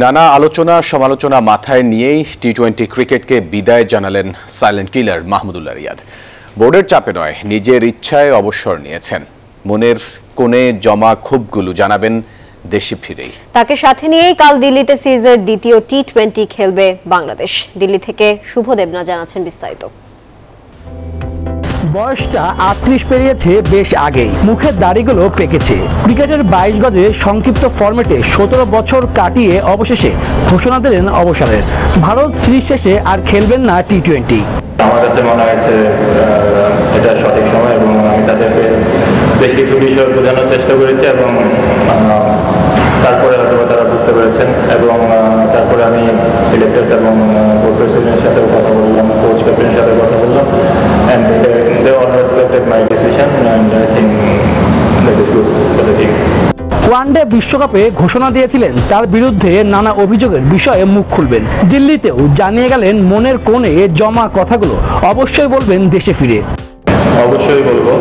নানা আলোচনা সমালোচনা মাথায় নিয়েই টি-20 ক্রিকেটকে বিদায় জানালেন সাইলেন্ট কিলার মাহমুদুল্লাহ রিয়াদ। বোর্ডের চাপে নয়, নিজের ইচ্ছায় অবসর নিয়েছেন। মনের কোণে জমা ক্ষোভগুলো জানাবেন দেশে ফিরেই। তাকে সাথে নিয়েই কাল দিল্লিতে সিরিজের দ্বিতীয় টি-20 খেলবে বাংলাদেশ। দিল্লি থেকে শুভ দেবনা জানাচ্ছেন বিস্তারিত। বয়সটা ৩৮ পেরিয়েছে বেশ আগেই, মুখের দাড়িগুলো পেকেছে। ক্রিকেটের ২২ গজে সংক্ষিপ্ত ফরম্যাটে ১৭ বছর কাটিয়ে অবশেষে ঘোষণা দিলেন অবসরের। ভারত সিরিজ শেষে আর খেলবেন না টি-20। আমার কাছে মনে হয়েছে এটা সঠিক সময় এবং আমি তাদেরকে বেশ কিছু বিষয় বোঝানোর চেষ্টা করেছি এবং তারপরে হয়তো তারা বুঝতে পেরেছেন এবং তারপরে আমি সিলেক্টার্স এবং বোর্ড প্রেসিডেন্টের সাথেও কথা বললাম, কোচ ক্যাপ্টেনের সাথে কথা বললাম, and they all respected my decision and I think that is good for the team. One day বিশ্বকাপে ঘোষণা দিয়েছিলেন তার বিরুদ্ধে নানা অভিযোগের বিষয়ে মুখ খুলবেন। দিল্লিতেও জানিয়ে গেলেন মনের কোণে জমা কথাগুলো অবশ্যই বলবেন দেশে ফিরে। অবশ্যই বলবো,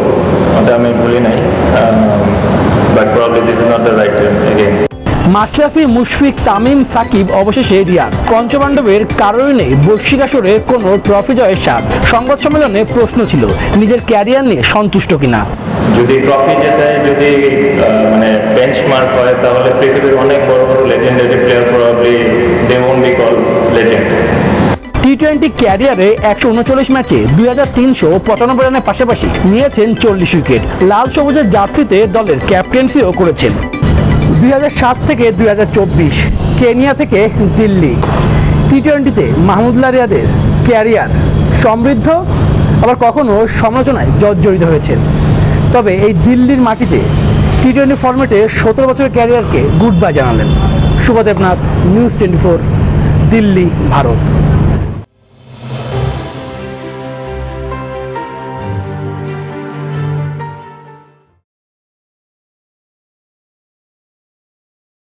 ওটা আমি ভুলি নাই, but probably this is not the right time again. Mashrafe, Mushfiq, Tamim, Shakib, অবশেষে রিয়াদ। পঞ্চপাণ্ডবের কারোরই নেই বৈশ্বিক আসরে কোনো ট্রফি জয়ের স্বাদ। সংবাদ সম্মেলনে প্রশ্ন ছিল নিজের ক্যারিয়ার নিয়ে সন্তুষ্ট কিনা। যদি ট্রফি জেতায়, যদি মানে বেঞ্চমার্ক হয়, তাহলে পৃথিবীর অনেক বড় বড় legendary player probably they won't be called legend. টি-20 ক্যারিয়ারে ১৩৯ ম্যাচে ২৩৯৫ রানের পাশাপাশি নিয়েছেন ৪০ উইকেট। লাল সবুজের জার্সিতে দলের ক্যাপ্টেন্সিও করেছেন। ২০০৭ থেকে ২০২৪ কেনিয়া থেকে দিল্লি। টি-20তে মাহমুদুল্লাহ রিয়াদের ক্যারিয়ার সমৃদ্ধ, আবার কখনো সমালোচনায় জর্জরিত হয়েছেন। তবে এই দিল্লির মাটিতে টি-20 ফরম্যাটে ১৭ বছরের ক্যারিয়ারকে গুড বাই জানালেন। শুভ দেবনাথ, নিউজ 24, দিল্লি, ভারত।